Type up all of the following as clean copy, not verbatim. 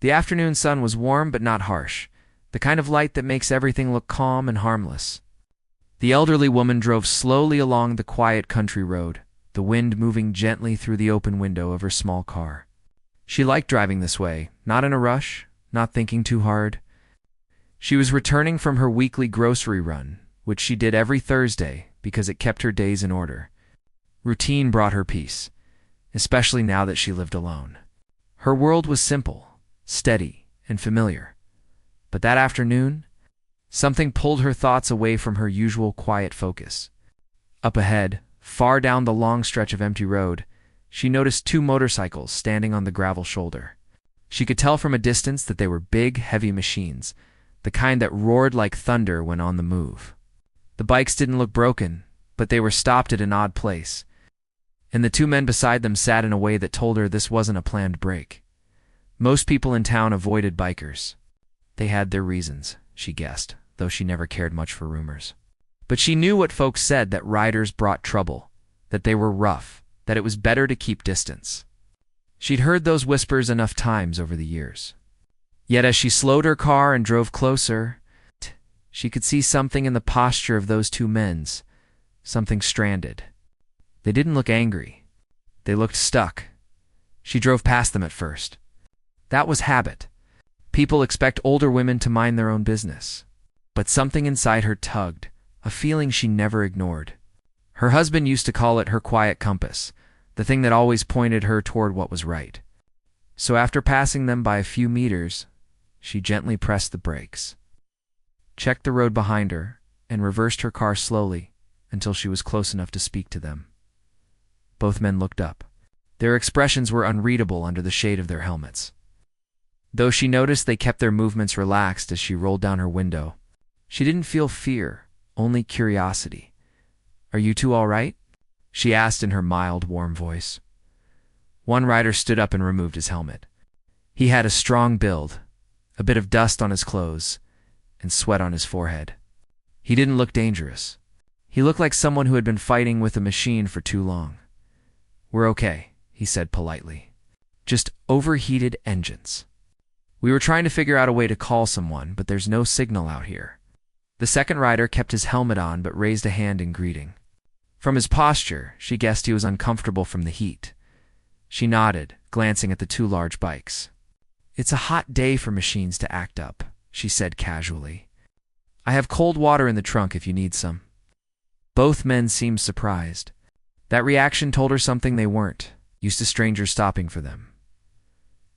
The afternoon sun was warm but not harsh, the kind of light that makes everything look calm and harmless. The elderly woman drove slowly along the quiet country road, the wind moving gently through the open window of her small car. She liked driving this way, not in a rush, not thinking too hard. She was returning from her weekly grocery run, which she did every Thursday because it kept her days in order. Routine brought her peace, especially now that she lived alone. Her world was simple, steady, and familiar. But that afternoon, something pulled her thoughts away from her usual quiet focus. Up ahead, far down the long stretch of empty road, she noticed two motorcycles standing on the gravel shoulder. She could tell from a distance that they were big, heavy machines, the kind that roared like thunder when on the move. The bikes didn't look broken, but they were stopped at an odd place, and the two men beside them sat in a way that told her this wasn't a planned break. Most people in town avoided bikers. They had their reasons, she guessed, though she never cared much for rumors. But she knew what folks said, that riders brought trouble, that they were rough, that it was better to keep distance. She'd heard those whispers enough times over the years. Yet as she slowed her car and drove closer, she could see something in the posture of those two men, something stranded. They didn't look angry. They looked stuck. She drove past them at first. That was habit. People expect older women to mind their own business. But something inside her tugged, a feeling she never ignored. Her husband used to call it her quiet compass, the thing that always pointed her toward what was right. So after passing them by a few meters, she gently pressed the brakes, checked the road behind her, and reversed her car slowly until she was close enough to speak to them. Both men looked up. Their expressions were unreadable under the shade of their helmets. Though she noticed they kept their movements relaxed as she rolled down her window, she didn't feel fear, only curiosity. "Are you two all right?" she asked in her mild, warm voice. One rider stood up and removed his helmet. He had a strong build, a bit of dust on his clothes, and sweat on his forehead. He didn't look dangerous. He looked like someone who had been fighting with a machine for too long. "We're okay," he said politely. "Just overheated engines. We were trying to figure out a way to call someone, but there's no signal out here." The second rider kept his helmet on but raised a hand in greeting. From his posture, she guessed he was uncomfortable from the heat. She nodded, glancing at the two large bikes. "It's a hot day for machines to act up," she said casually. "I have cold water in the trunk if you need some." Both men seemed surprised. That reaction told her something they weren't used to strangers stopping for them.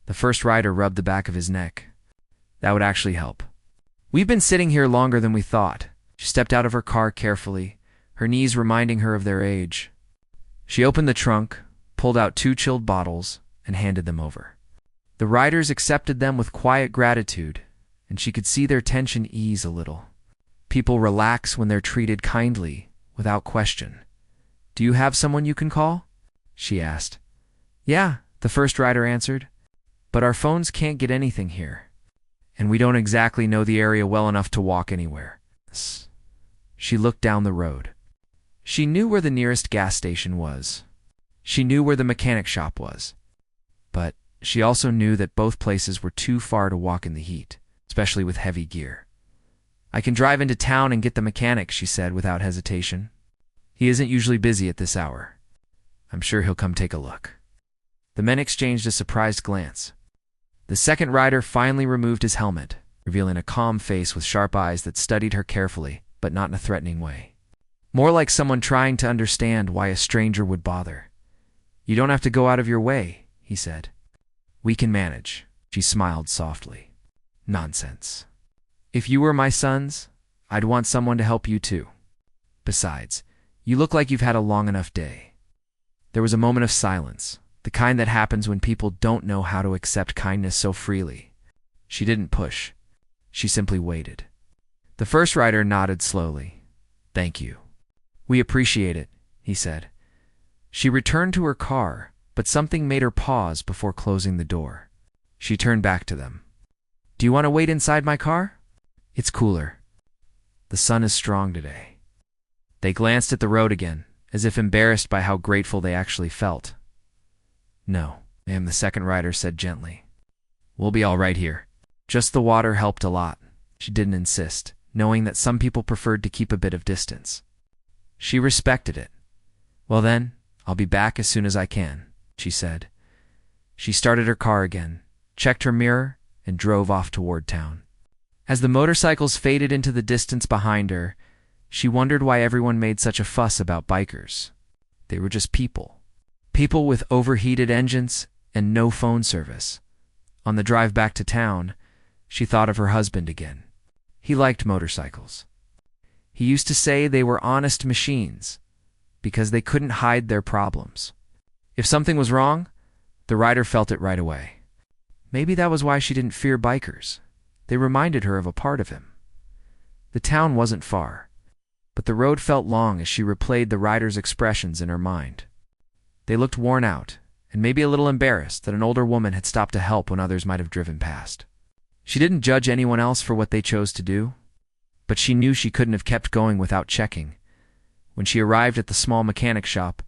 The first rider rubbed the back of his neck. "That would actually help. We've been sitting here longer than we thought." She stepped out of her car carefully, her knees reminding her of their age. She opened the trunk, pulled out 2 chilled bottles, and handed them over. The riders accepted them with quiet gratitude, and she could see their tension ease a little. People relax when they're treated kindly, without question. "Do you have someone you can call?" she asked. "Yeah," the first rider answered. "But our phones can't get anything here, and we don't exactly know the area well enough to walk anywhere." She looked down the road. She knew where the nearest gas station was. She knew where the mechanic shop was. But she also knew that both places were too far to walk in the heat, especially with heavy gear. "I can drive into town and get the mechanic," she said without hesitation. "He isn't usually busy at this hour. I'm sure he'll come take a look." The men exchanged a surprised glance. The second rider finally removed his helmet, revealing a calm face with sharp eyes that studied her carefully, but not in a threatening way. More like someone trying to understand why a stranger would bother. "You don't have to go out of your way," he said. "We can manage." She smiled softly. "Nonsense. If you were my sons, I'd want someone to help you too. Besides, you look like you've had a long enough day." There was a moment of silence, the kind that happens when people don't know how to accept kindness so freely. She didn't push. She simply waited. The first rider nodded slowly. "Thank you." "We appreciate it," he said. She returned to her car, but something made her pause before closing the door. She turned back to them. "Do you want to wait inside my car? It's cooler. The sun is strong today." They glanced at the road again, as if embarrassed by how grateful they actually felt. "No, ma'am," the second rider said gently. We'll be all right here. Just the water helped a lot. She didn't insist, knowing that some people preferred to keep a bit of distance. She respected it. Well then, I'll be back as soon as I can, she said. She started her car again, checked her mirror, and drove off toward town. As the motorcycles faded into the distance behind her, she wondered why everyone made such a fuss about bikers. They were just people. People with overheated engines and no phone service. On the drive back to town, she thought of her husband again. He liked motorcycles. He used to say they were honest machines because they couldn't hide their problems. If something was wrong, the rider felt it right away. Maybe that was why she didn't fear bikers. They reminded her of a part of him. The town wasn't far, but the road felt long as she replayed the rider's expressions in her mind. They looked worn out, and maybe a little embarrassed that an older woman had stopped to help when others might have driven past. She didn't judge anyone else for what they chose to do, but she knew she couldn't have kept going without checking. When she arrived at the small mechanic shop,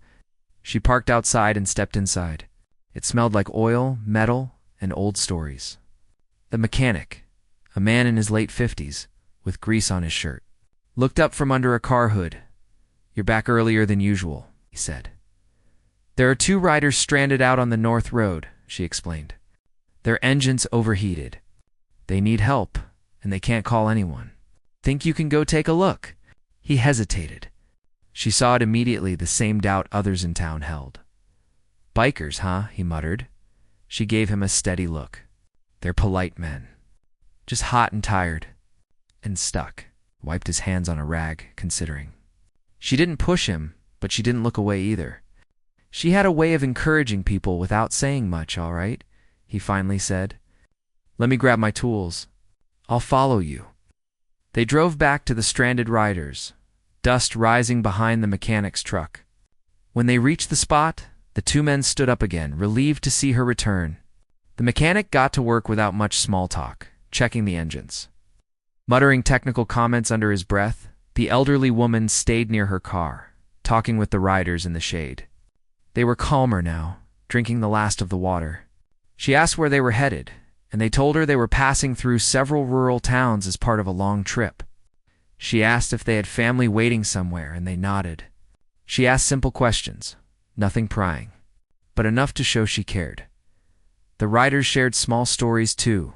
she parked outside and stepped inside. It smelled like oil, metal, and old stories. The mechanic, a man in his late 50s, with grease on his shirt, looked up from under a car hood. "You're back earlier than usual," he said. "There are 2 riders stranded out on the North Road," she explained. "Their engines overheated. They need help, and they can't call anyone. Think you can go take a look?" He hesitated. She saw it immediately, the same doubt others in town held. "Bikers, huh?" he muttered. She gave him a steady look. "They're polite men. Just hot and tired. And stuck." Wiped his hands on a rag, considering. She didn't push him, but she didn't look away either. She had a way of encouraging people without saying much. "All right," he finally said. "Let me grab my tools. I'll follow you." They drove back to the stranded riders, dust rising behind the mechanic's truck. When they reached the spot, the 2 men stood up again, relieved to see her return. The mechanic got to work without much small talk, checking the engines. Muttering technical comments under his breath, the elderly woman stayed near her car, talking with the riders in the shade. They were calmer now, drinking the last of the water. She asked where they were headed, and they told her they were passing through several rural towns as part of a long trip. She asked if they had family waiting somewhere, and they nodded. She asked simple questions, nothing prying, but enough to show she cared. The riders shared small stories too.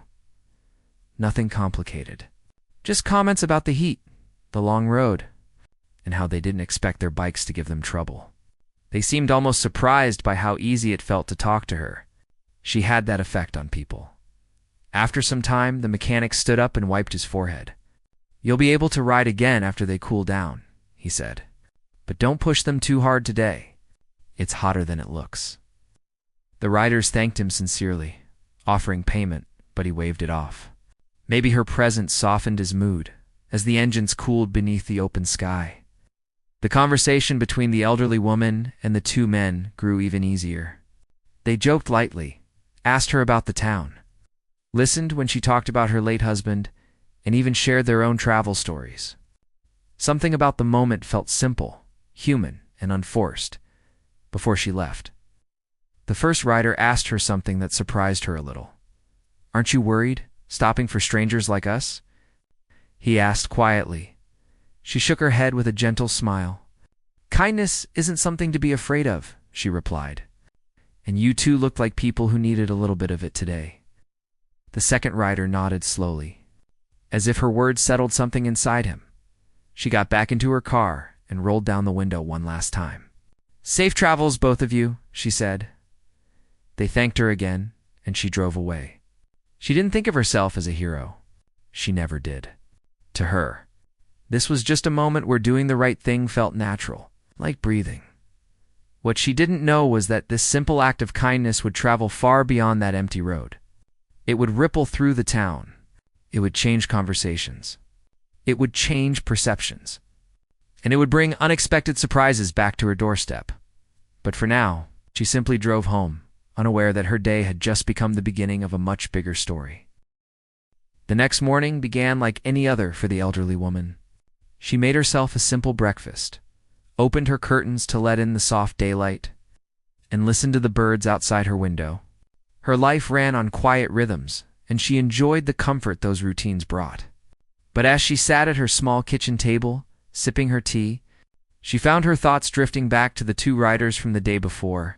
Nothing complicated. Just comments about the heat, the long road, and how they didn't expect their bikes to give them trouble. They seemed almost surprised by how easy it felt to talk to her. She had that effect on people. After some time, the mechanic stood up and wiped his forehead. "You'll be able to ride again after they cool down," he said. "But don't push them too hard today. It's hotter than it looks." The riders thanked him sincerely, offering payment, but he waved it off. Maybe her presence softened his mood, as the engines cooled beneath the open sky. The conversation between the elderly woman and the 2 men grew even easier. They joked lightly, asked her about the town, listened when she talked about her late husband, and even shared their own travel stories. Something about the moment felt simple, human, and unforced. Before she left, the first rider asked her something that surprised her a little. "Aren't you worried, stopping for strangers like us?" he asked quietly. She shook her head with a gentle smile. "Kindness isn't something to be afraid of," she replied. "And you 2 looked like people who needed a little bit of it today." The second rider nodded slowly, as if her words settled something inside him. She got back into her car and rolled down the window one last time. "Safe travels, both of you," she said. They thanked her again, and she drove away. She didn't think of herself as a hero. She never did. To her, this was just a moment where doing the right thing felt natural, like breathing. What she didn't know was that this simple act of kindness would travel far beyond that empty road. It would ripple through the town. It would change conversations. It would change perceptions. And it would bring unexpected surprises back to her doorstep. But for now, she simply drove home, unaware that her day had just become the beginning of a much bigger story. The next morning began like any other for the elderly woman. She made herself a simple breakfast, opened her curtains to let in the soft daylight, and listened to the birds outside her window. Her life ran on quiet rhythms, and she enjoyed the comfort those routines brought. But as she sat at her small kitchen table, sipping her tea, she found her thoughts drifting back to the two riders from the day before.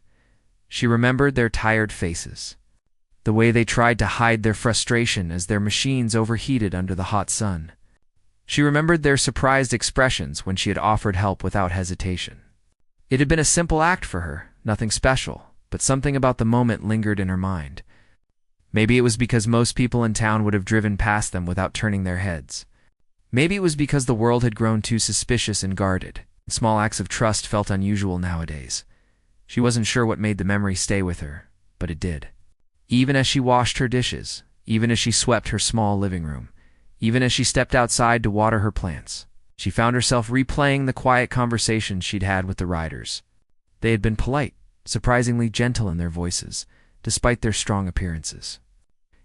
She remembered their tired faces, the way they tried to hide their frustration as their machines overheated under the hot sun. She remembered their surprised expressions when she had offered help without hesitation. It had been a simple act for her, nothing special, but something about the moment lingered in her mind. Maybe it was because most people in town would have driven past them without turning their heads. Maybe it was because the world had grown too suspicious and guarded. Small acts of trust felt unusual nowadays. She wasn't sure what made the memory stay with her, but it did. Even as she washed her dishes, even as she swept her small living room, even as she stepped outside to water her plants, she found herself replaying the quiet conversations she'd had with the riders. They had been polite, surprisingly gentle in their voices, despite their strong appearances.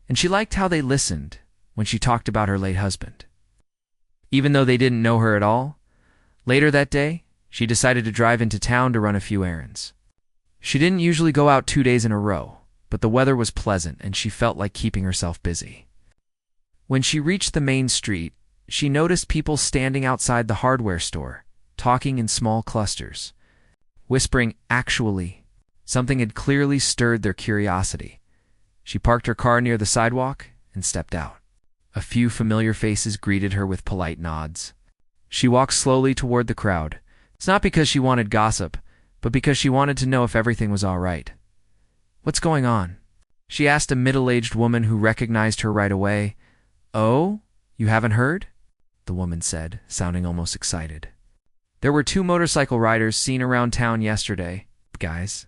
And she liked how they listened when she talked about her late husband. Even though they didn't know her at all, later that day, she decided to drive into town to run a few errands. She didn't usually go out 2 days in a row, but the weather was pleasant and she felt like keeping herself busy. When she reached the main street, she noticed people standing outside the hardware store, talking in small clusters, whispering, "Actually." Something had clearly stirred their curiosity. She parked her car near the sidewalk and stepped out. A few familiar faces greeted her with polite nods. She walked slowly toward the crowd. It's not because she wanted gossip, but because she wanted to know if everything was all right. "What's going on?" she asked a middle-aged woman who recognized her right away. "Oh, you haven't heard?" the woman said, sounding almost excited. "There were 2 motorcycle riders seen around town yesterday, guys.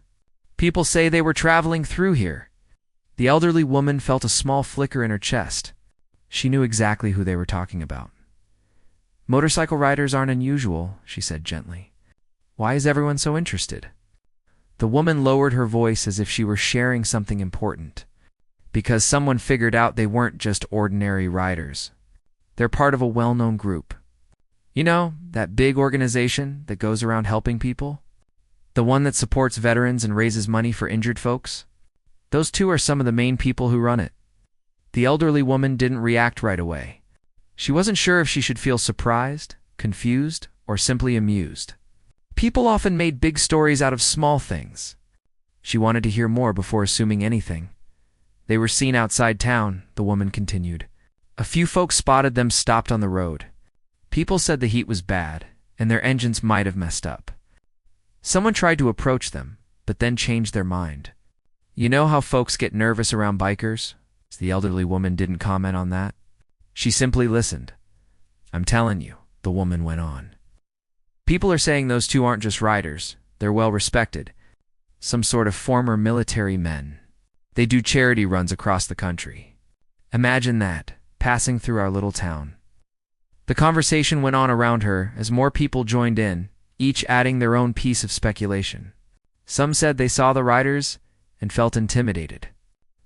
People say they were traveling through here." The elderly woman felt a small flicker in her chest. She knew exactly who they were talking about. "Motorcycle riders aren't unusual," she said gently. "Why is everyone so interested?" The woman lowered her voice as if she were sharing something important. "Because someone figured out they weren't just ordinary riders. They're part of a well-known group. You know, that big organization that goes around helping people? The one that supports veterans and raises money for injured folks? Those 2 are some of the main people who run it." The elderly woman didn't react right away. She wasn't sure if she should feel surprised, confused, or simply amused. People often made big stories out of small things. She wanted to hear more before assuming anything. "They were seen outside town," the woman continued. "A few folks spotted them stopped on the road. People said the heat was bad, and their engines might have messed up. Someone tried to approach them, but then changed their mind. You know how folks get nervous around bikers?" The elderly woman didn't comment on that. She simply listened. "I'm telling you," the woman went on. "People are saying those 2 aren't just riders. They're well-respected. Some sort of former military men. They do charity runs across the country. Imagine that, passing through our little town." The conversation went on around her as more people joined in, each adding their own piece of speculation. Some said they saw the riders and felt intimidated.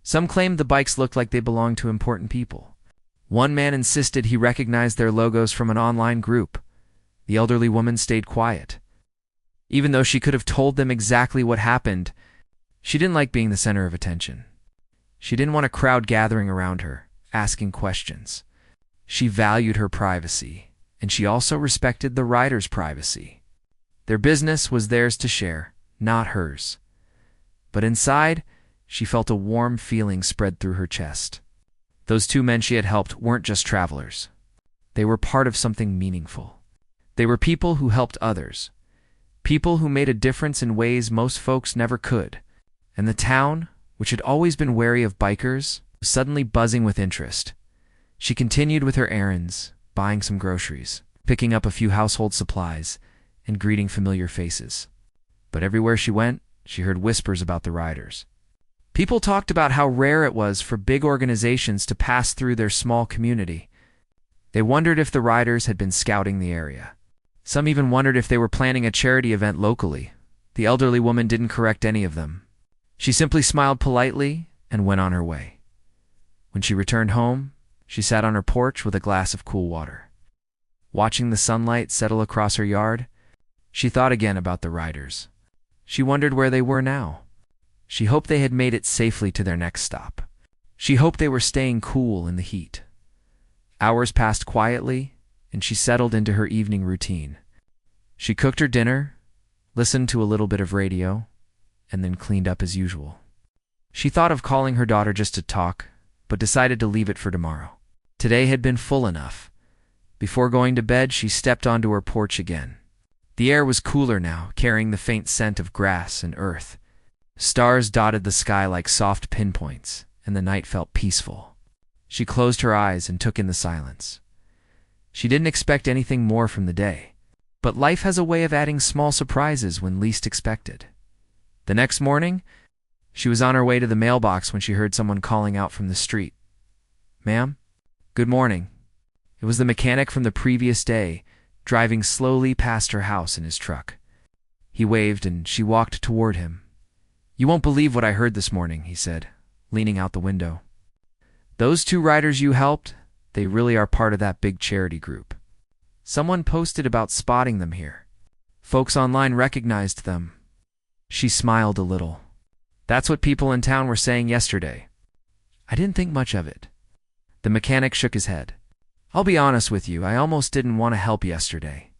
Some claimed the bikes looked like they belonged to important people. One man insisted he recognized their logos from an online group. The elderly woman stayed quiet. Even though she could have told them exactly what happened, she didn't like being the center of attention. She didn't want a crowd gathering around her, asking questions. She valued her privacy, and she also respected the riders' privacy. Their business was theirs to share, not hers. But inside, she felt a warm feeling spread through her chest. Those 2 men she had helped weren't just travelers. They were part of something meaningful. They were people who helped others. People who made a difference in ways most folks never could. And the town, which had always been wary of bikers, was suddenly buzzing with interest. She continued with her errands, buying some groceries, picking up a few household supplies, and greeting familiar faces. But everywhere she went, she heard whispers about the riders. People talked about how rare it was for big organizations to pass through their small community. They wondered if the riders had been scouting the area. Some even wondered if they were planning a charity event locally. The elderly woman didn't correct any of them. She simply smiled politely and went on her way. When she returned home, she sat on her porch with a glass of cool water. Watching the sunlight settle across her yard, she thought again about the riders. She wondered where they were now. She hoped they had made it safely to their next stop. She hoped they were staying cool in the heat. Hours passed quietly, and she settled into her evening routine. She cooked her dinner, listened to a little bit of radio, and then cleaned up as usual. She thought of calling her daughter just to talk, but decided to leave it for tomorrow. Today had been full enough. Before going to bed, she stepped onto her porch again. The air was cooler now, carrying the faint scent of grass and earth. Stars dotted the sky like soft pinpoints, and the night felt peaceful. She closed her eyes and took in the silence. She didn't expect anything more from the day, but life has a way of adding small surprises when least expected. The next morning, she was on her way to the mailbox when she heard someone calling out from the street. "Ma'am? Good morning." It was the mechanic from the previous day, driving slowly past her house in his truck. He waved and she walked toward him. "You won't believe what I heard this morning," he said, leaning out the window. "Those 2 riders you helped, they really are part of that big charity group. Someone posted about spotting them here. Folks online recognized them." She smiled a little. "That's what people in town were saying yesterday." "I didn't think much of it." The mechanic shook his head. "I'll be honest with you, I almost didn't want to help yesterday.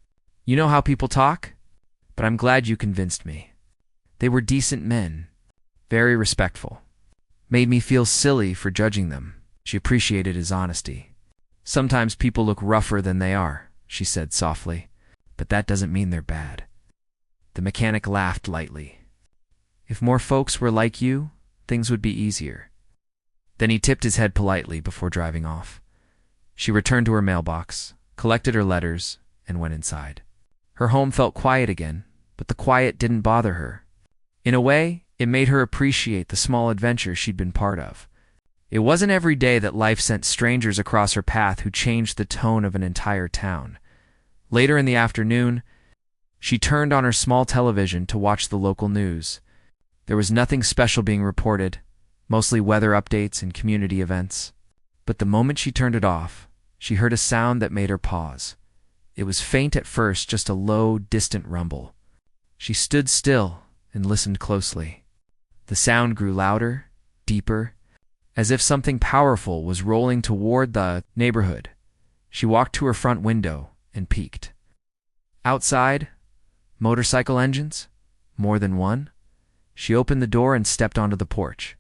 You know how people talk? But I'm glad you convinced me. They were decent men, very respectful. Made me feel silly for judging them." She appreciated his honesty. "Sometimes people look rougher than they are," she said softly, "but that doesn't mean they're bad." The mechanic laughed lightly. "If more folks were like you, things would be easier." Then he tipped his head politely before driving off. She returned to her mailbox, collected her letters, and went inside. Her home felt quiet again, but the quiet didn't bother her. In a way, it made her appreciate the small adventures she'd been part of. It wasn't every day that life sent strangers across her path who changed the tone of an entire town. Later in the afternoon, she turned on her small television to watch the local news. There was nothing special being reported, mostly weather updates and community events. But the moment she turned it off, she heard a sound that made her pause. It was faint at first, just a low, distant rumble. She stood still and listened closely. The sound grew louder, deeper, as if something powerful was rolling toward the neighborhood. She walked to her front window and peeked. Outside, motorcycle engines, more than one. She opened the door and stepped onto the porch.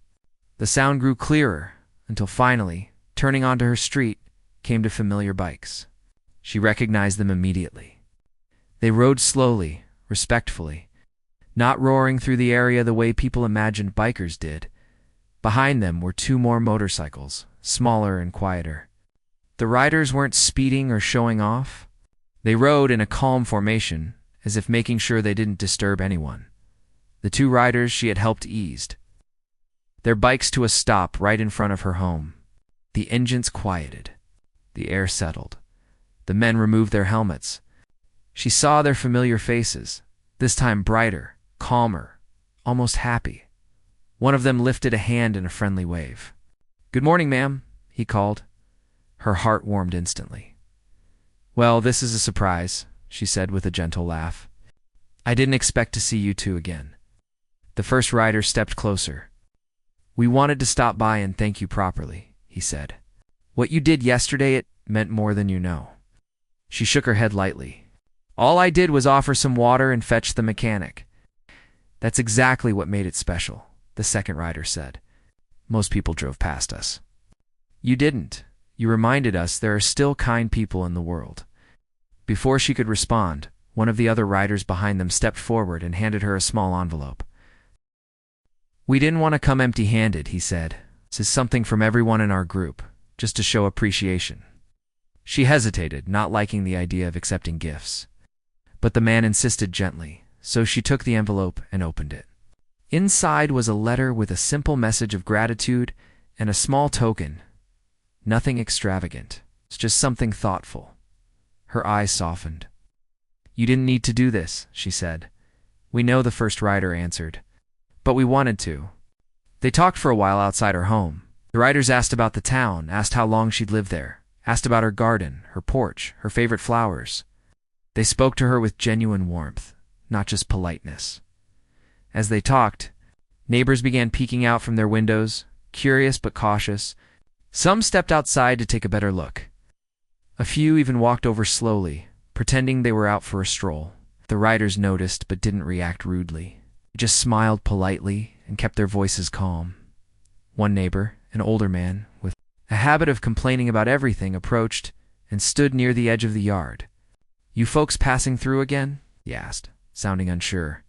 The sound grew clearer until finally, turning onto her street, came to familiar bikes. She recognized them immediately. They rode slowly, respectfully, not roaring through the area the way people imagined bikers did. Behind them were 2 more motorcycles, smaller and quieter. The riders weren't speeding or showing off. They rode in a calm formation, as if making sure they didn't disturb anyone. The 2 riders she had helped eased their bikes to a stop right in front of her home. The engines quieted. The air settled. The men removed their helmets. She saw their familiar faces, this time brighter, calmer, almost happy. One of them lifted a hand in a friendly wave. "Good morning, ma'am," he called. Her heart warmed instantly. "Well, this is a surprise," she said with a gentle laugh. "I didn't expect to see you 2 again." The first rider stepped closer. "We wanted to stop by and thank you properly," he said. "What you did yesterday, it meant more than you know." She shook her head lightly. "All I did was offer some water and fetch the mechanic." "That's exactly what made it special," the second rider said. "Most people drove past us." "You didn't. You reminded us there are still kind people in the world." Before she could respond, one of the other riders behind them stepped forward and handed her a small envelope. "We didn't want to come empty-handed," he said. "This is something from everyone in our group, just to show appreciation." She hesitated, not liking the idea of accepting gifts. But the man insisted gently, so she took the envelope and opened it. Inside was a letter with a simple message of gratitude and a small token. Nothing extravagant, it's just something thoughtful. Her eyes softened. "You didn't need to do this," she said. "We know," the first rider answered. "But we wanted to." They talked for a while outside her home. The riders asked about the town, asked how long she'd lived there, asked about her garden, her porch, her favorite flowers. They spoke to her with genuine warmth, not just politeness. As they talked, Neighbors began peeking out from their windows, curious but cautious. Some stepped outside to take a better look. A few even walked over slowly, pretending they were out for a stroll. The riders noticed but didn't react rudely. They just smiled politely and kept their voices calm. One neighbor, an older man, with a habit of complaining about everything, approached and stood near the edge of the yard. "You folks passing through again?" he asked, sounding unsure.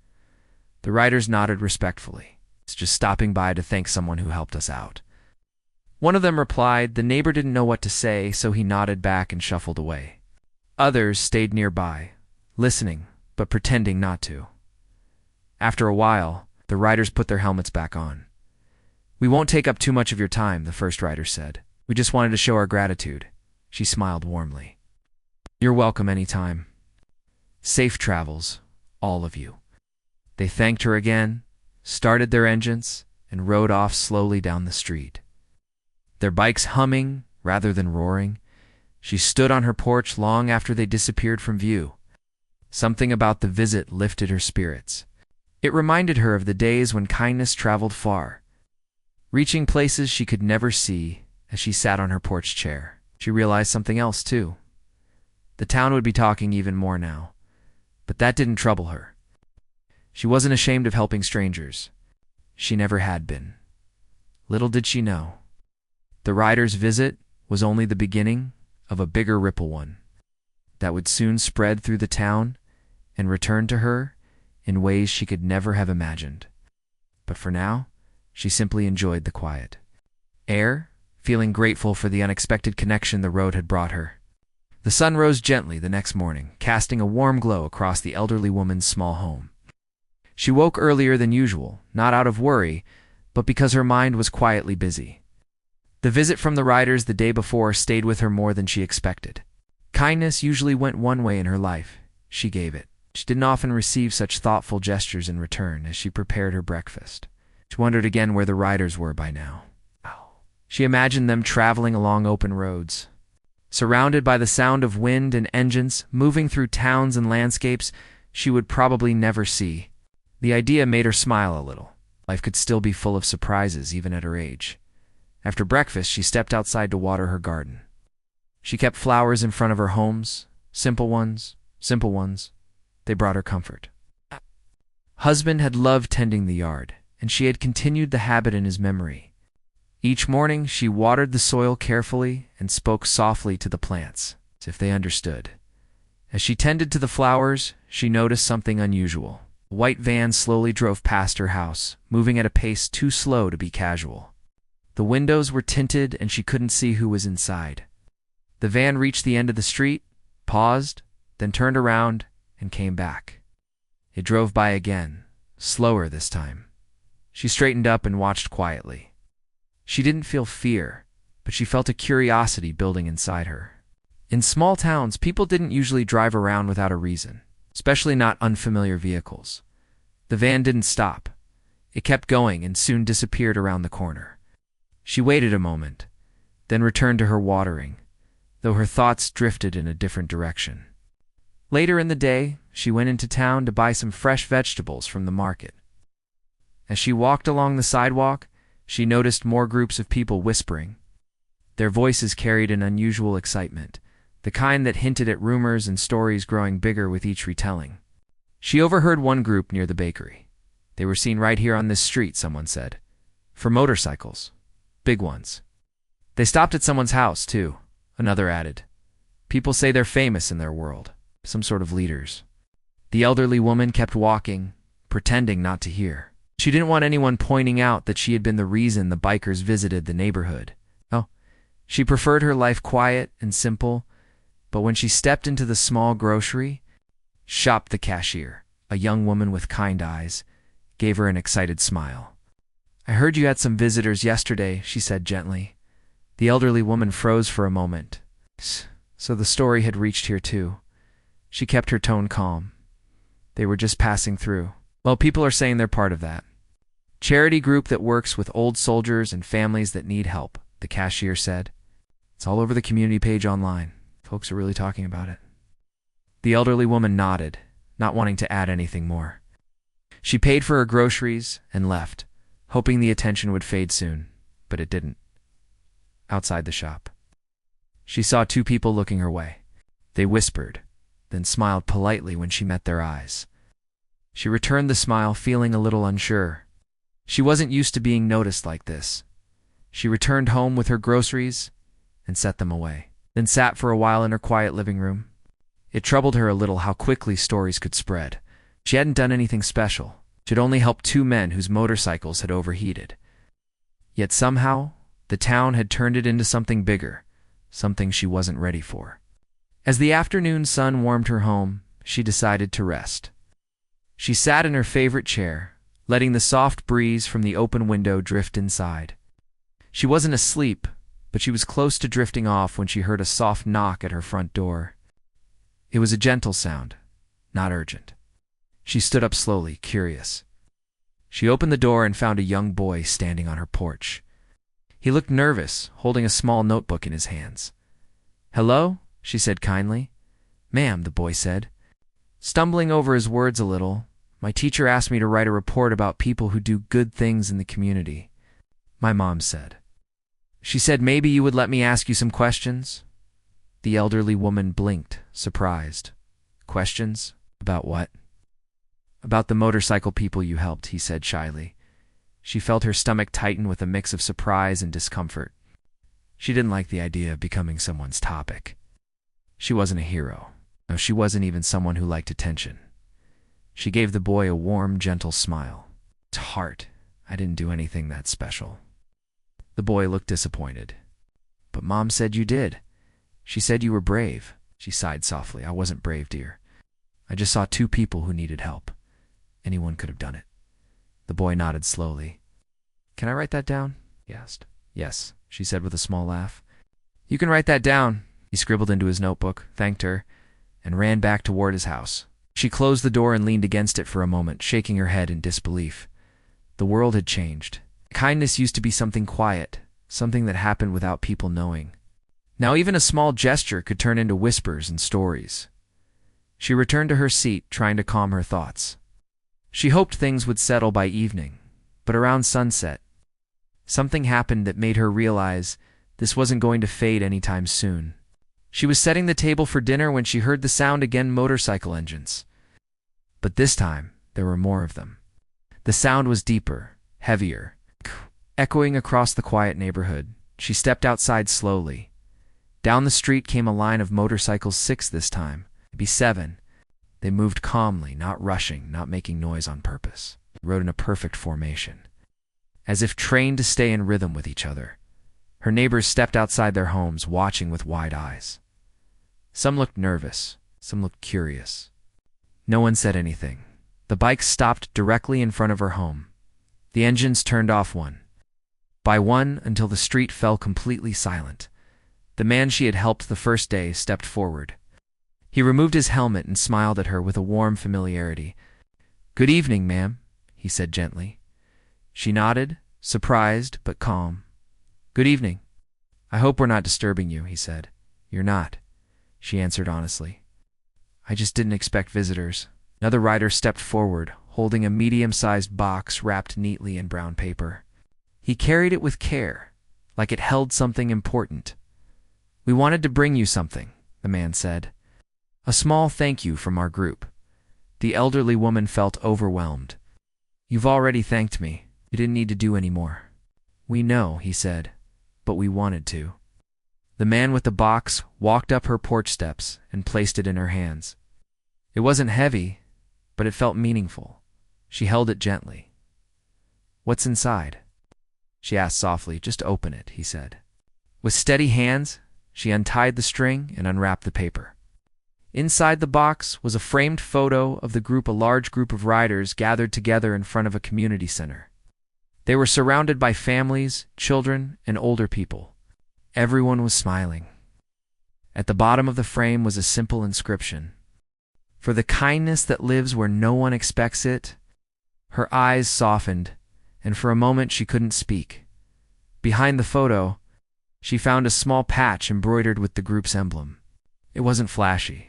The riders nodded respectfully. "It's just stopping by to thank someone who helped us out." One of them replied. The neighbor didn't know what to say, so he nodded back and shuffled away. Others stayed nearby, listening, but pretending not to. After a while, the riders put their helmets back on. "We won't take up too much of your time," the first rider said. "We just wanted to show our gratitude." She smiled warmly. "You're welcome any time. Safe travels, all of you." They thanked her again, started their engines, and rode off slowly down the street. Their bikes humming rather than roaring. She stood on her porch long after they disappeared from view. Something about the visit lifted her spirits. It reminded her of the days when kindness traveled far, reaching places she could never see. As she sat on her porch chair, she realized something else too. The town would be talking even more now, but that didn't trouble her. She wasn't ashamed of helping strangers. She never had been. Little did she know, the rider's visit was only the beginning of a bigger ripple one that would soon spread through the town and return to her in ways she could never have imagined. But for now, she simply enjoyed the quiet air, feeling grateful for the unexpected connection the road had brought her. The sun rose gently the next morning, casting a warm glow across the elderly woman's small home. She woke earlier than usual, not out of worry, but because her mind was quietly busy. The visit from the riders the day before stayed with her more than she expected. Kindness usually went one way in her life. She gave it. She didn't often receive such thoughtful gestures in return. As she prepared her breakfast, she wondered again where the riders were by now. She imagined them traveling along open roads, surrounded by the sound of wind and engines, moving through towns and landscapes she would probably never see. The idea made her smile a little. Life could still be full of surprises even at her age. After breakfast, she stepped outside to water her garden. She kept flowers in front of her homes, simple ones. They brought her comfort. Husband had loved tending the yard, and she had continued the habit in his memory. Each morning, she watered the soil carefully and spoke softly to the plants, as if they understood. As she tended to the flowers, she noticed something unusual. A white van slowly drove past her house, moving at a pace too slow to be casual. The windows were tinted and she couldn't see who was inside. The van reached the end of the street, paused, then turned around and came back. It drove by again, slower this time. She straightened up and watched quietly. She didn't feel fear, but she felt a curiosity building inside her. In small towns, people didn't usually drive around without a reason, especially not unfamiliar vehicles. The van didn't stop. It kept going and soon disappeared around the corner. She waited a moment, then returned to her watering, though her thoughts drifted in a different direction. Later in the day, she went into town to buy some fresh vegetables from the market. As she walked along the sidewalk, she noticed more groups of people whispering. Their voices carried an unusual excitement, the kind that hinted at rumors and stories growing bigger with each retelling. She overheard one group near the bakery. "They were seen right here on this street," someone said. "For motorcycles. Big ones." "They stopped at someone's house, too," another added. "People say they're famous in their world, some sort of leaders." The elderly woman kept walking, pretending not to hear. She didn't want anyone pointing out that she had been the reason the bikers visited the neighborhood. She preferred her life quiet and simple, but when she stepped into the small grocery shop, the cashier, a young woman with kind eyes, gave her an excited smile. "I heard you had some visitors yesterday," she said gently. The elderly woman froze for a moment. So the story had reached here too. She kept her tone calm. "They were just passing through." "Well, people are saying they're part of that charity group that works with old soldiers and families that need help," the cashier said. "It's all over the community page online. Folks are really talking about it." The elderly woman nodded, not wanting to add anything more. She paid for her groceries and left, hoping the attention would fade soon, but it didn't. Outside the shop, she saw two people looking her way. They whispered, then smiled politely when she met their eyes. She returned the smile, feeling a little unsure. She wasn't used to being noticed like this. She returned home with her groceries and set them away, then sat for a while in her quiet living room. It troubled her a little how quickly stories could spread. She hadn't done anything special. She'd only helped two men whose motorcycles had overheated. Yet somehow, the town had turned it into something bigger, something she wasn't ready for. As the afternoon sun warmed her home, she decided to rest. She sat in her favorite chair, letting the soft breeze from the open window drift inside. She wasn't asleep, but she was close to drifting off when she heard a soft knock at her front door. It was a gentle sound, not urgent. She stood up slowly, curious. She opened the door and found a young boy standing on her porch. He looked nervous, holding a small notebook in his hands. "Hello?" she said kindly. "Ma'am," the boy said. Stumbling over his words a little, "My teacher asked me to write a report about people who do good things in the community," my mom said. She said maybe you would let me ask you some questions. The elderly woman blinked, surprised. Questions? About what? About the motorcycle people you helped, he said shyly. She felt her stomach tighten with a mix of surprise and discomfort. She didn't like the idea of becoming someone's topic. She wasn't a hero. No, she wasn't even someone who liked attention. She gave the boy a warm, gentle smile. "It's heart. I didn't do anything that special." The boy looked disappointed. "But Mom said you did. She said you were brave." She sighed softly. "I wasn't brave, dear. I just saw two people who needed help. Anyone could have done it." The boy nodded slowly. "Can I write that down?" he asked. "Yes," she said with a small laugh. "You can write that down." He scribbled into his notebook, thanked her, and ran back toward his house. She closed the door and leaned against it for a moment, shaking her head in disbelief. The world had changed. Kindness used to be something quiet, something that happened without people knowing. Now even a small gesture could turn into whispers and stories. She returned to her seat, trying to calm her thoughts. She hoped things would settle by evening, but around sunset, something happened that made her realize this wasn't going to fade anytime soon. She was setting the table for dinner when she heard the sound again: motorcycle engines. But this time, there were more of them. The sound was deeper, heavier, echoing across the quiet neighborhood. She stepped outside slowly. Down the street came a line of motorcycles, 6 this time, maybe 7. They moved calmly, not rushing, not making noise on purpose. They rode in a perfect formation, as if trained to stay in rhythm with each other. Her neighbors stepped outside their homes, watching with wide eyes. Some looked nervous, some looked curious. No one said anything. The bikes stopped directly in front of her home. The engines turned off one by one until the street fell completely silent. The man she had helped the first day stepped forward. He removed his helmet and smiled at her with a warm familiarity. "Good evening, ma'am," he said gently. She nodded, surprised but calm. "Good evening. I hope we're not disturbing you," he said. "You're not," she answered honestly. "I just didn't expect visitors." Another rider stepped forward, holding a medium-sized box wrapped neatly in brown paper. He carried it with care, like it held something important. "We wanted to bring you something," the man said. "A small thank you from our group." The elderly woman felt overwhelmed. "You've already thanked me. You didn't need to do any more." "We know," he said, "but we wanted to." The man with the box walked up her porch steps and placed it in her hands. It wasn't heavy, but it felt meaningful. She held it gently. "What's inside?" she asked softly. "Just open it," he said. With steady hands, she untied the string and unwrapped the paper. Inside the box was a framed photo of the group, a large group of riders gathered together in front of a community center. They were surrounded by families, children, and older people. Everyone was smiling. At the bottom of the frame was a simple inscription: "For the kindness that lives where no one expects it." Her eyes softened, and for a moment she couldn't speak. Behind the photo, she found a small patch embroidered with the group's emblem. It wasn't flashy.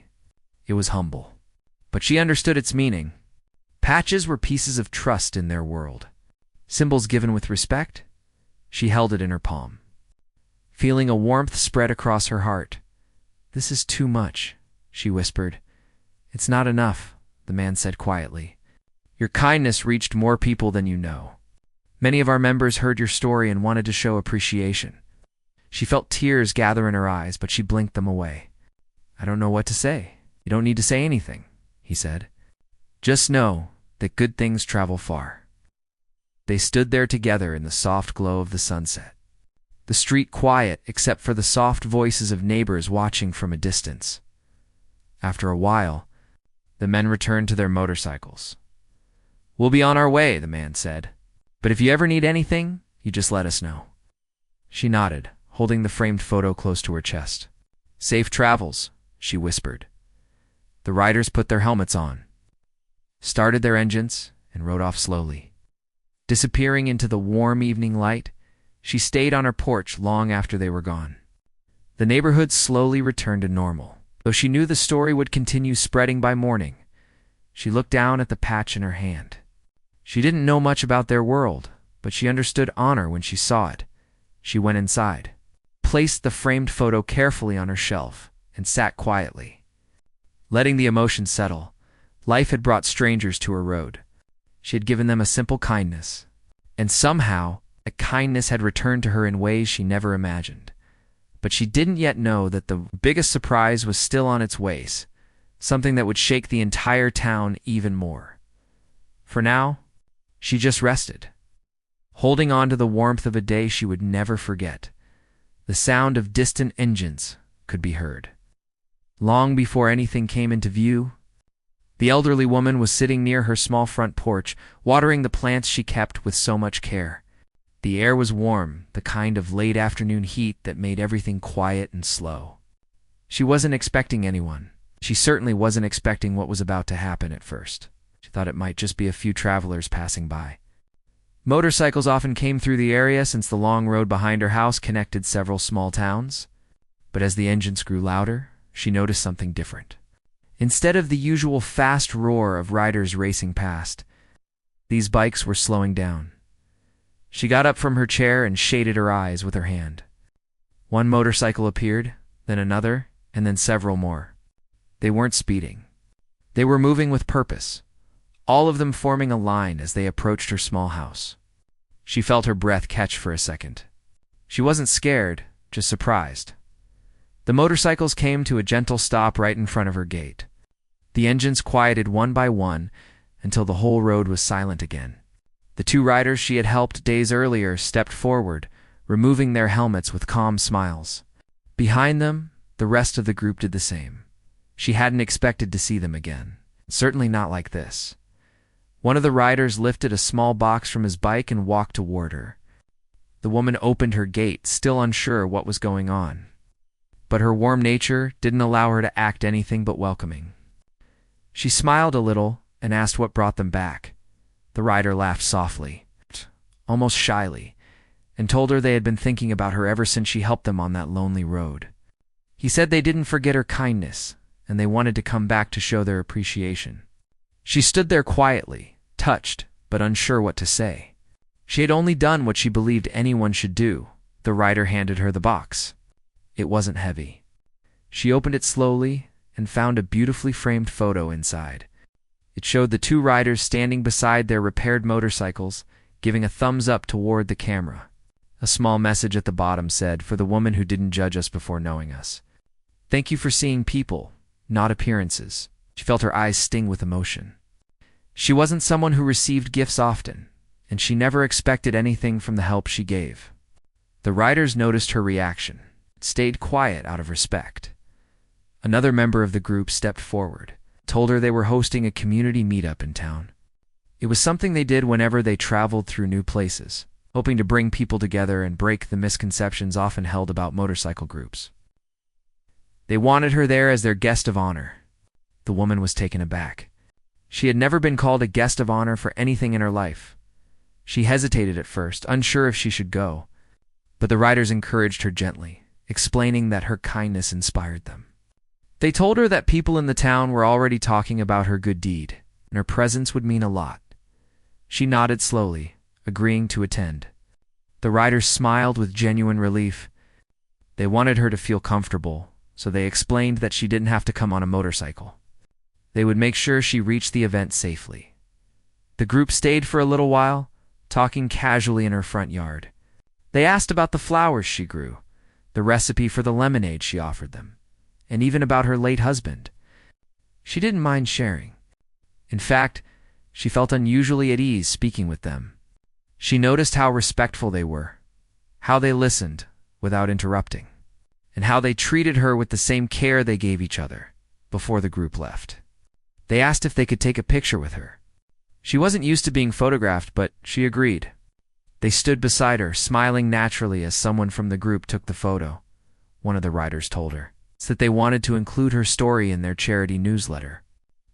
It was humble. But she understood its meaning. Patches were pieces of trust in their world. Symbols given with respect? She held it in her palm, feeling a warmth spread across her heart. "This is too much," she whispered. "It's not enough," the man said quietly. "Your kindness reached more people than you know. Many of our members heard your story and wanted to show appreciation." She felt tears gather in her eyes, but she blinked them away. "I don't know what to say." "You don't need to say anything," he said. "Just know that good things travel far." They stood there together in the soft glow of the sunset, the street quiet except for the soft voices of neighbors watching from a distance. After a while, the men returned to their motorcycles. "We'll be on our way," the man said. "But if you ever need anything, you just let us know." She nodded, holding the framed photo close to her chest. "Safe travels," she whispered. The riders put their helmets on, started their engines, and rode off slowly. Disappearing into the warm evening light, she stayed on her porch long after they were gone. The neighborhood slowly returned to normal. Though she knew the story would continue spreading by morning, she looked down at the patch in her hand. She didn't know much about their world, but she understood honor when she saw it. She went inside, placed the framed photo carefully on her shelf, and sat quietly. Letting the emotions settle, life had brought strangers to her road. She had given them a simple kindness, and somehow that kindness had returned to her in ways she never imagined. But she didn't yet know that the biggest surprise was still on its way, something that would shake the entire town even more. For now, she just rested, holding on to the warmth of a day she would never forget. The sound of distant engines could be heard. Long before anything came into view, the elderly woman was sitting near her small front porch, watering the plants she kept with so much care. The air was warm, the kind of late afternoon heat that made everything quiet and slow. She wasn't expecting anyone. She certainly wasn't expecting what was about to happen at first. She thought it might just be a few travelers passing by. Motorcycles often came through the area since the long road behind her house connected several small towns. But as the engines grew louder, she noticed something different. Instead of the usual fast roar of riders racing past, these bikes were slowing down. She got up from her chair and shaded her eyes with her hand. One motorcycle appeared, then another, and then several more. They weren't speeding. They were moving with purpose, all of them forming a line as they approached her small house. She felt her breath catch for a second. She wasn't scared, just surprised. The motorcycles came to a gentle stop right in front of her gate. The engines quieted one by one until the whole road was silent again. The two riders she had helped days earlier stepped forward, removing their helmets with calm smiles. Behind them, the rest of the group did the same. She hadn't expected to see them again, certainly not like this. One of the riders lifted a small box from his bike and walked toward her. The woman opened her gate, still unsure what was going on. But her warm nature didn't allow her to act anything but welcoming. She smiled a little and asked what brought them back. The rider laughed softly, almost shyly, and told her they had been thinking about her ever since she helped them on that lonely road. He said they didn't forget her kindness, and they wanted to come back to show their appreciation. She stood there quietly, touched, but unsure what to say. She had only done what she believed anyone should do. The rider handed her the box. It wasn't heavy. She opened it slowly and found a beautifully framed photo inside. It showed the two riders standing beside their repaired motorcycles, giving a thumbs up toward the camera. A small message at the bottom said, "For the woman who didn't judge us before knowing us. Thank you for seeing people, not appearances." She felt her eyes sting with emotion. She wasn't someone who received gifts often, and she never expected anything from the help she gave. The riders noticed her reaction, stayed quiet out of respect. Another member of the group stepped forward, told her they were hosting a community meetup in town. It was something they did whenever they traveled through new places, hoping to bring people together and break the misconceptions often held about motorcycle groups. They wanted her there as their guest of honor. The woman was taken aback. She had never been called a guest of honor for anything in her life. She hesitated at first, unsure if she should go, but the riders encouraged her gently, explaining that her kindness inspired them. They told her that people in the town were already talking about her good deed, and her presence would mean a lot. She nodded slowly, agreeing to attend. The riders smiled with genuine relief. They wanted her to feel comfortable, so they explained that she didn't have to come on a motorcycle. They would make sure she reached the event safely. The group stayed for a little while, talking casually in her front yard. They asked about the flowers she grew, the recipe for the lemonade she offered them, and even about her late husband. She didn't mind sharing. In fact, she felt unusually at ease speaking with them. She noticed how respectful they were, how they listened without interrupting, and how they treated her with the same care they gave each other before the group left. They asked if they could take a picture with her. She wasn't used to being photographed, but she agreed. They stood beside her, smiling naturally as someone from the group took the photo. One of the riders told her that they wanted to include her story in their charity newsletter.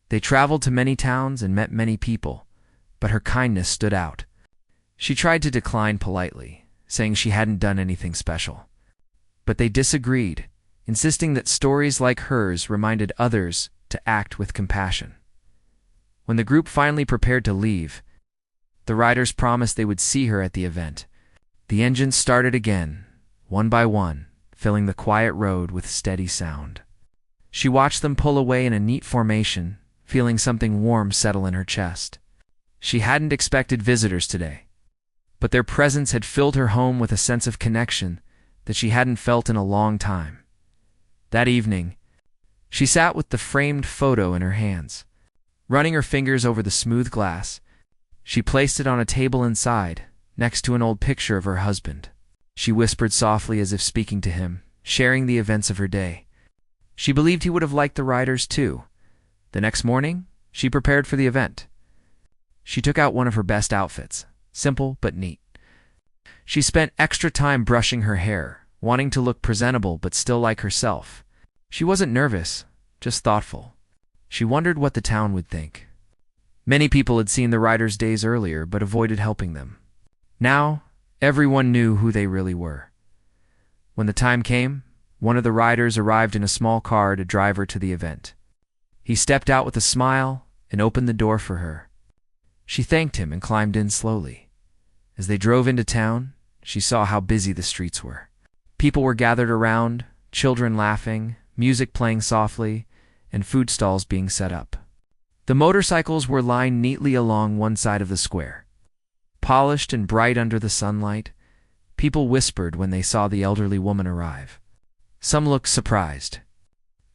They traveled to many towns and met many people, but her kindness stood out. She tried to decline politely, saying she hadn't done anything special. But they disagreed, insisting that stories like hers reminded others to act with compassion. When the group finally prepared to leave, the riders promised they would see her at the event. The engines started again, one by one, filling the quiet road with steady sound. She watched them pull away in a neat formation, feeling something warm settle in her chest. She hadn't expected visitors today, but their presence had filled her home with a sense of connection that she hadn't felt in a long time. That evening, she sat with the framed photo in her hands. Running her fingers over the smooth glass, she placed it on a table inside, next to an old picture of her husband. She whispered softly as if speaking to him, sharing the events of her day. She believed he would have liked the riders too. The next morning, she prepared for the event. She took out one of her best outfits, simple but neat. She spent extra time brushing her hair, wanting to look presentable but still like herself. She wasn't nervous, just thoughtful. She wondered what the town would think. Many people had seen the riders days earlier but avoided helping them. Now, everyone knew who they really were. When the time came, one of the riders arrived in a small car to drive her to the event. He stepped out with a smile and opened the door for her. She thanked him and climbed in slowly. As they drove into town, she saw how busy the streets were. People were gathered around, children laughing, music playing softly, and food stalls being set up. The motorcycles were lined neatly along one side of the square. Polished and bright under the sunlight, people whispered when they saw the elderly woman arrive. Some looked surprised.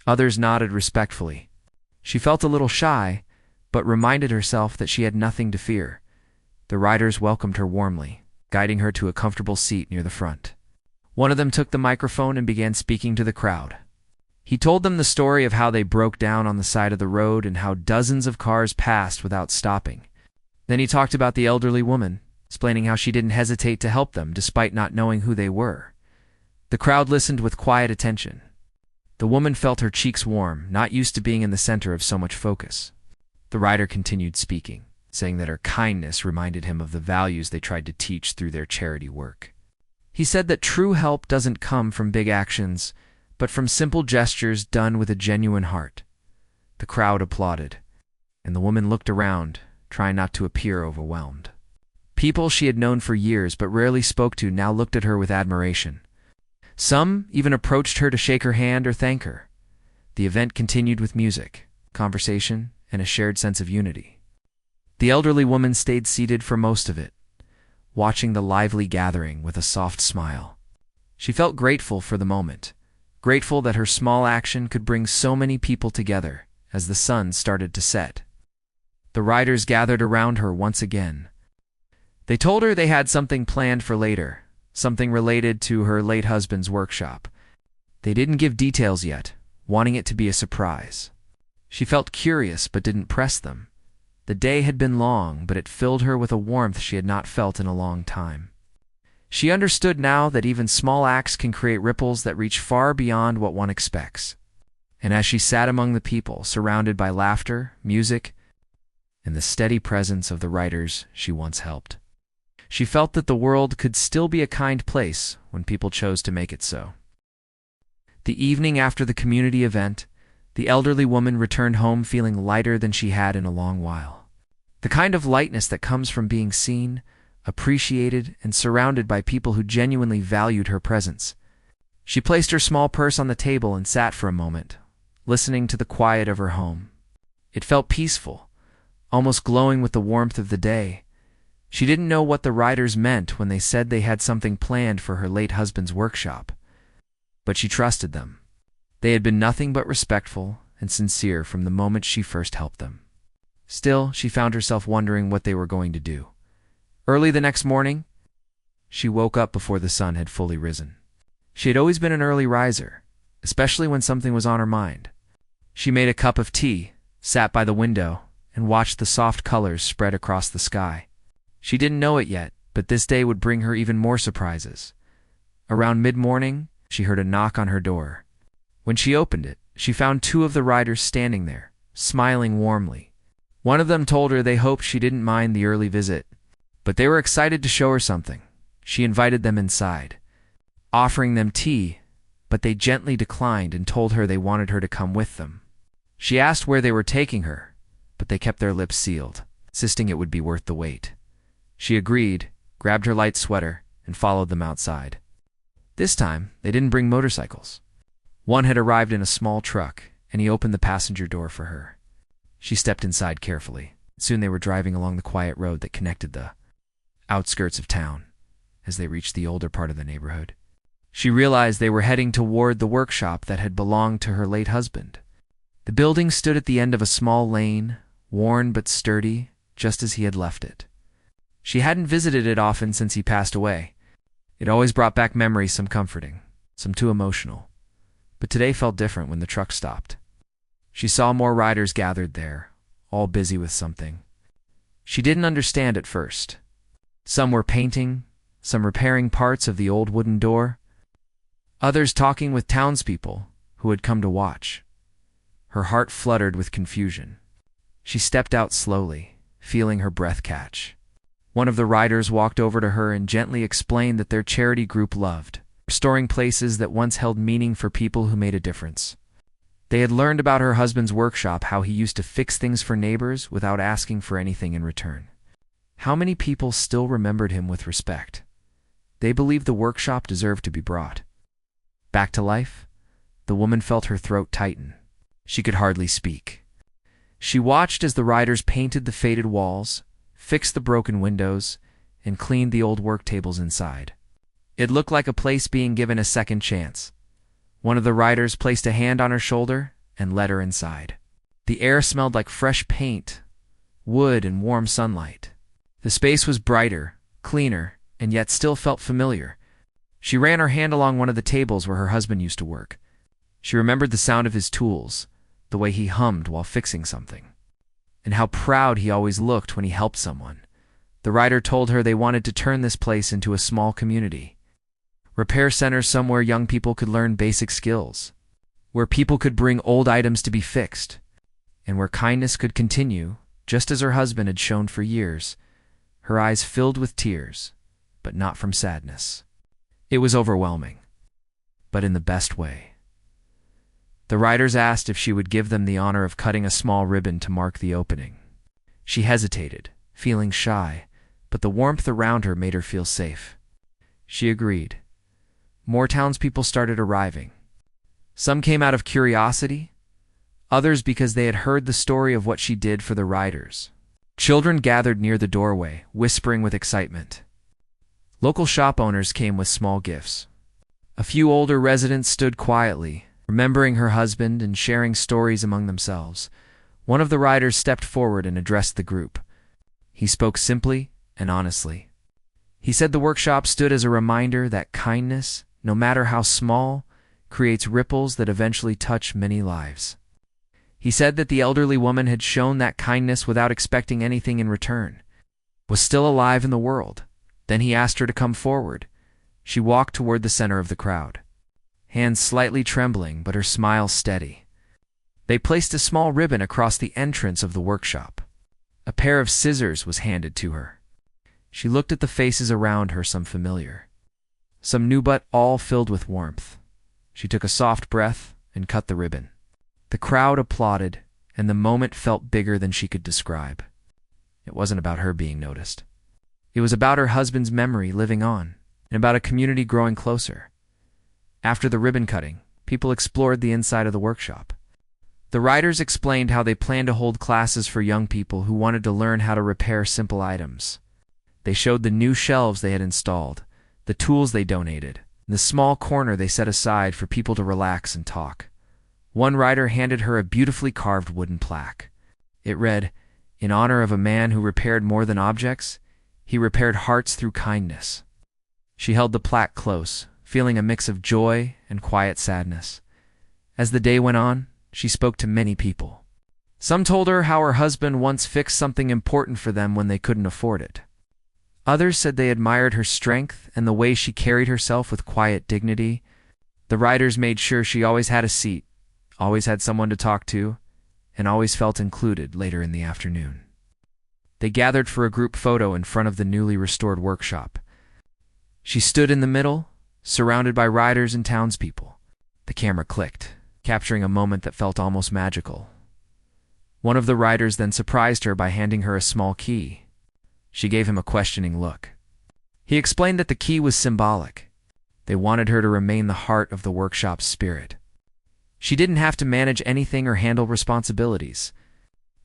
Others nodded respectfully. She felt a little shy, but reminded herself that she had nothing to fear. The riders welcomed her warmly, guiding her to a comfortable seat near the front. One of them took the microphone and began speaking to the crowd. He told them the story of how they broke down on the side of the road and how dozens of cars passed without stopping. Then he talked about the elderly woman, explaining how she didn't hesitate to help them despite not knowing who they were. The crowd listened with quiet attention. The woman felt her cheeks warm, not used to being in the center of so much focus. The rider continued speaking, saying that her kindness reminded him of the values they tried to teach through their charity work. He said that true help doesn't come from big actions, but from simple gestures done with a genuine heart. The crowd applauded, and the woman looked around, trying not to appear overwhelmed. People she had known for years but rarely spoke to now looked at her with admiration. Some even approached her to shake her hand or thank her. The event continued with music, conversation, and a shared sense of unity. The elderly woman stayed seated for most of it, watching the lively gathering with a soft smile. She felt grateful for the moment, grateful that her small action could bring so many people together as the sun started to set. The riders gathered around her once again. They told her they had something planned for later, something related to her late husband's workshop. They didn't give details yet, wanting it to be a surprise. She felt curious but didn't press them. The day had been long, but it filled her with a warmth she had not felt in a long time. She understood now that even small acts can create ripples that reach far beyond what one expects. And as she sat among the people, surrounded by laughter, music, and the steady presence of the writers she once helped, she felt that the world could still be a kind place when people chose to make it so. The evening after the community event, the elderly woman returned home feeling lighter than she had in a long while. The kind of lightness that comes from being seen, appreciated, and surrounded by people who genuinely valued her presence. She placed her small purse on the table and sat for a moment, listening to the quiet of her home. It felt peaceful, almost glowing with the warmth of the day. She didn't know what the riders meant when they said they had something planned for her late husband's workshop, but she trusted them. They had been nothing but respectful and sincere from the moment she first helped them. Still, she found herself wondering what they were going to do. Early the next morning, she woke up before the sun had fully risen. She had always been an early riser, especially when something was on her mind. She made a cup of tea, sat by the window, and watched the soft colors spread across the sky. She didn't know it yet, but this day would bring her even more surprises. Around mid-morning, she heard a knock on her door. When she opened it, she found two of the riders standing there, smiling warmly. One of them told her they hoped she didn't mind the early visit, but they were excited to show her something. She invited them inside, offering them tea, but they gently declined and told her they wanted her to come with them. She asked where they were taking her, but they kept their lips sealed, insisting it would be worth the wait. She agreed, grabbed her light sweater, and followed them outside. This time, they didn't bring motorcycles. One had arrived in a small truck, and he opened the passenger door for her. She stepped inside carefully. Soon they were driving along the quiet road that connected the outskirts of town. As they reached the older part of the neighborhood, she realized they were heading toward the workshop that had belonged to her late husband. The building stood at the end of a small lane, worn but sturdy, just as he had left it. She hadn't visited it often since he passed away. It always brought back memories, some comforting, some too emotional. But today felt different when the truck stopped. She saw more riders gathered there, all busy with something. She didn't understand at first. Some were painting, some repairing parts of the old wooden door, others talking with townspeople who had come to watch. Her heart fluttered with confusion. She stepped out slowly, feeling her breath catch. One of the riders walked over to her and gently explained that their charity group loved restoring places that once held meaning for people who made a difference. They had learned about her husband's workshop, how he used to fix things for neighbors without asking for anything in return. How many people still remembered him with respect? They believed the workshop deserved to be brought back to life. The woman felt her throat tighten. She could hardly speak. She watched as the riders painted the faded walls, fixed the broken windows, and cleaned the old work tables inside. It looked like a place being given a second chance. One of the riders placed a hand on her shoulder and led her inside. The air smelled like fresh paint, wood, and warm sunlight. The space was brighter, cleaner, and yet still felt familiar. She ran her hand along one of the tables where her husband used to work. She remembered the sound of his tools, the way he hummed while fixing something, and how proud he always looked when he helped someone. The rider told her they wanted to turn this place into a small community. Repair centers somewhere young people could learn basic skills, where people could bring old items to be fixed, and where kindness could continue, just as her husband had shown for years. Her eyes filled with tears, but not from sadness. It was overwhelming, but in the best way. The riders asked if she would give them the honor of cutting a small ribbon to mark the opening. She hesitated, feeling shy, but the warmth around her made her feel safe. She agreed. More townspeople started arriving. Some came out of curiosity, others because they had heard the story of what she did for the riders. Children gathered near the doorway, whispering with excitement. Local shop owners came with small gifts. A few older residents stood quietly, remembering her husband and sharing stories among themselves. One of the riders stepped forward and addressed the group. He spoke simply and honestly. He said the workshop stood as a reminder that kindness, no matter how small, creates ripples that eventually touch many lives. He said that the elderly woman had shown that kindness without expecting anything in return, was still alive in the world. Then he asked her to come forward. She walked toward the center of the crowd, hands slightly trembling but her smile steady. They placed a small ribbon across the entrance of the workshop. A pair of scissors was handed to her. She looked at the faces around her, some familiar, some new, but all filled with warmth. She took a soft breath and cut the ribbon. The crowd applauded, and the moment felt bigger than she could describe. It wasn't about her being noticed. It was about her husband's memory living on, and about a community growing closer. After the ribbon cutting, people explored the inside of the workshop. The writers explained how they planned to hold classes for young people who wanted to learn how to repair simple items. They showed the new shelves they had installed, the tools they donated, and the small corner they set aside for people to relax and talk. One writer handed her a beautifully carved wooden plaque. It read, "In honor of a man who repaired more than objects, he repaired hearts through kindness." She held the plaque close, feeling a mix of joy and quiet sadness. As the day went on, she spoke to many people. Some told her how her husband once fixed something important for them when they couldn't afford it. Others said they admired her strength and the way she carried herself with quiet dignity. The writers made sure she always had a seat, always had someone to talk to, and always felt included later in the afternoon. They gathered for a group photo in front of the newly restored workshop. She stood in the middle, surrounded by writers and townspeople. The camera clicked, capturing a moment that felt almost magical. One of the writers then surprised her by handing her a small key. She gave him a questioning look. He explained that the key was symbolic. They wanted her to remain the heart of the workshop's spirit. She didn't have to manage anything or handle responsibilities.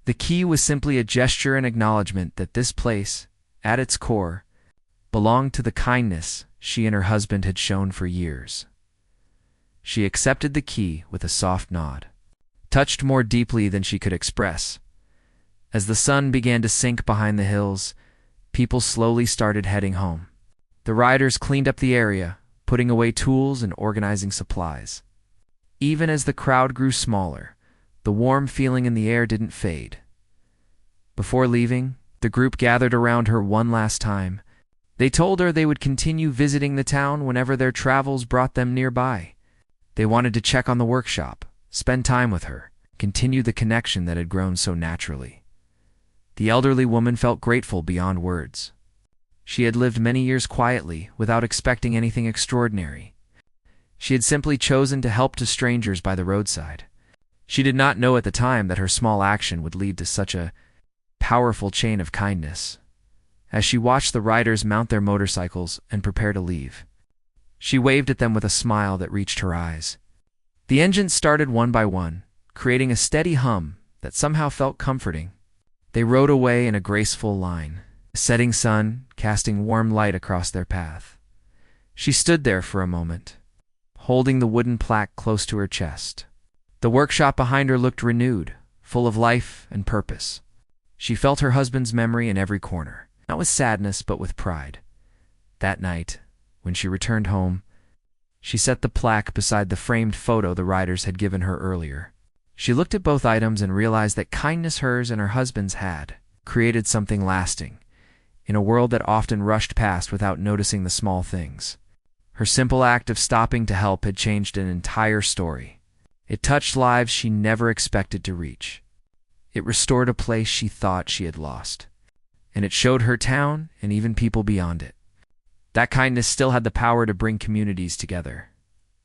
The key was simply a gesture and acknowledgement that this place, at its core, belonged to the kindness she and her husband had shown for years. She accepted the key with a soft nod, touched more deeply than she could express. As the sun began to sink behind the hills, people slowly started heading home. The riders cleaned up the area, putting away tools and organizing supplies. Even as the crowd grew smaller, the warm feeling in the air didn't fade. Before leaving, the group gathered around her one last time. They told her they would continue visiting the town whenever their travels brought them nearby. They wanted to check on the workshop, spend time with her, continue the connection that had grown so naturally. The elderly woman felt grateful beyond words. She had lived many years quietly, without expecting anything extraordinary. She had simply chosen to help to strangers by the roadside. She did not know at the time that her small action would lead to such a powerful chain of kindness. As she watched the riders mount their motorcycles and prepare to leave, she waved at them with a smile that reached her eyes. The engines started one by one, creating a steady hum that somehow felt comforting. They rode away in a graceful line, the setting sun casting warm light across their path. She stood there for a moment, holding the wooden plaque close to her chest. The workshop behind her looked renewed, full of life and purpose. She felt her husband's memory in every corner, not with sadness but with pride. That night, when she returned home, she set the plaque beside the framed photo the writers had given her earlier. She looked at both items and realized that kindness hers and her husband's had created something lasting, in a world that often rushed past without noticing the small things. Her simple act of stopping to help had changed an entire story. It touched lives she never expected to reach. It restored a place she thought she had lost. And it showed her town and even people beyond it. That kindness still had the power to bring communities together.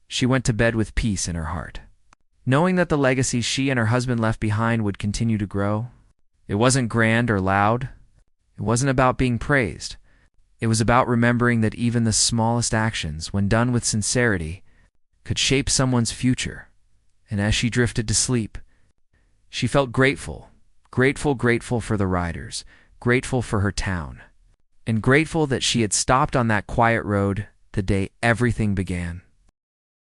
She went to bed with peace in her heart, knowing that the legacy she and her husband left behind would continue to grow. It wasn't grand or loud. It wasn't about being praised. It was about remembering that even the smallest actions, when done with sincerity, could shape someone's future. And as she drifted to sleep, she felt grateful for the riders, grateful for her town, and grateful that she had stopped on that quiet road the day everything began.